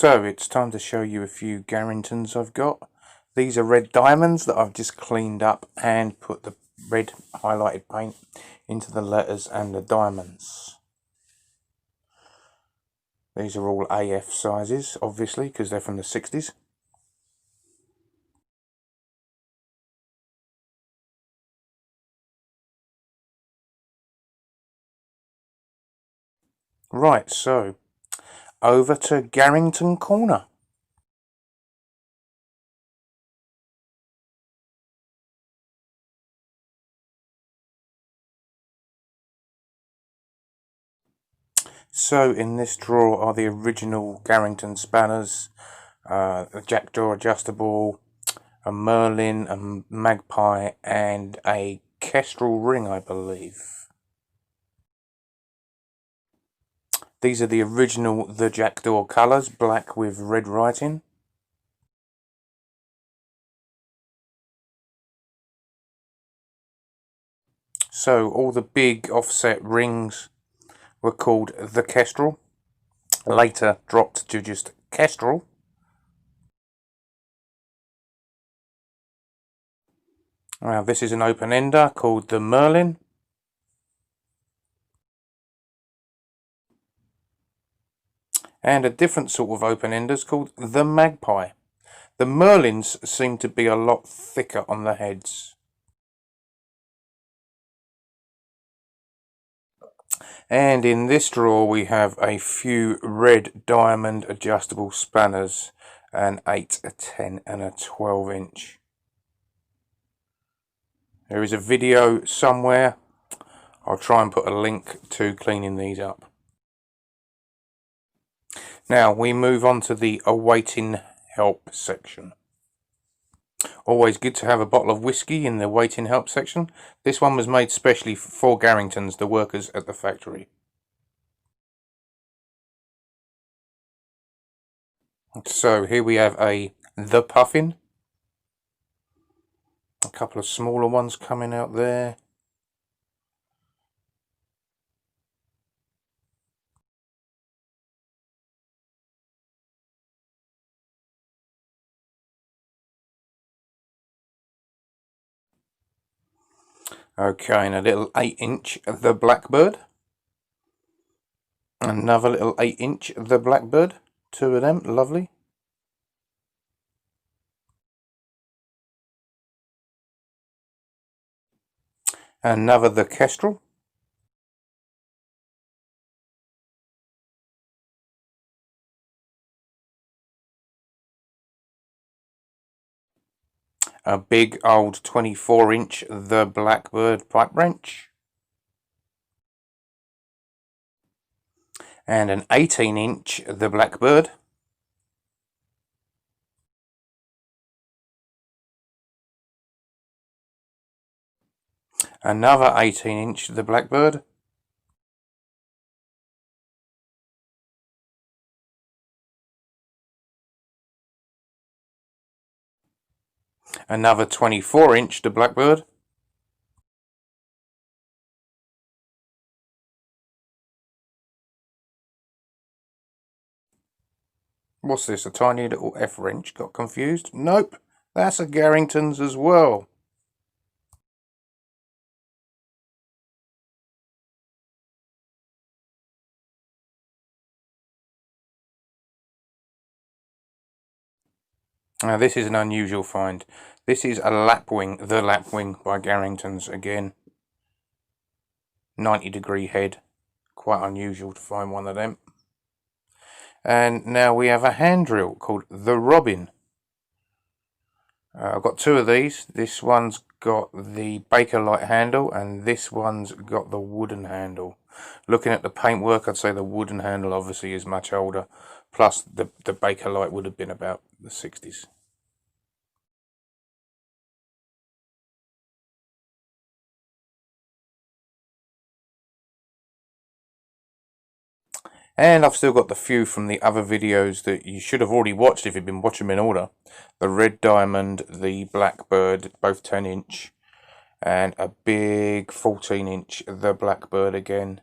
So it's time to show you a few Garringtons I've got. These are red diamonds that I've just cleaned up and put the red highlighted paint into the letters and the diamonds. These are all AF sizes, obviously, because they're from the 60s. Right, so over to Garrington Corner. So in this drawer are the original Garrington spanners, a jackdaw adjustable, a merlin, a magpie, and a kestral ring, I believe. These are the original The Jackdaw colours, black with red writing. So all the big offset rings were called the kestral, later dropped to just kestral. Now this is an open ender called the merlin. And a different sort of open enders called the magpie. The merlins seem to be a lot thicker on the heads. And in this drawer we have a few red diamond adjustable spanners, an 8, a 10 and a 12 inch. There is a video somewhere. I'll try and put a link to cleaning these up. Now we move on to the awaiting help section. Always good to have a bottle of whiskey in the waiting help section. This one was made specially for Garringtons, the workers at the factory. So here we have the puffin. A couple of smaller ones coming out there. Okay, and a little 8 inch the blackbird. Another little 8 inch the blackbird. Two of them, lovely. Another the kestrel. A big old 24 inch the blackbird pipe wrench. And an 18 inch the blackbird. Another 18 inch the blackbird. Another 24 inch the blackbird. What's this, a tiny little F wrench? Got confused? Nope, that's a Garrington's as well. Now this is an unusual find. This is a lapwing, the lapwing by Garringtons again. 90-degree head. Quite unusual to find one of them. And now we have a hand drill called the Robin. I've got two of these. This one's got the Bakelite handle and this one's got the wooden handle. Looking at the paintwork, I'd say the wooden handle obviously is much older. Plus the Bakelite would have been about the 60s. And I've still got the few from the other videos that you should have already watched if you've been watching them in order. The red diamond, the blackbird, both 10 inch. And a big 14 inch, the blackbird again.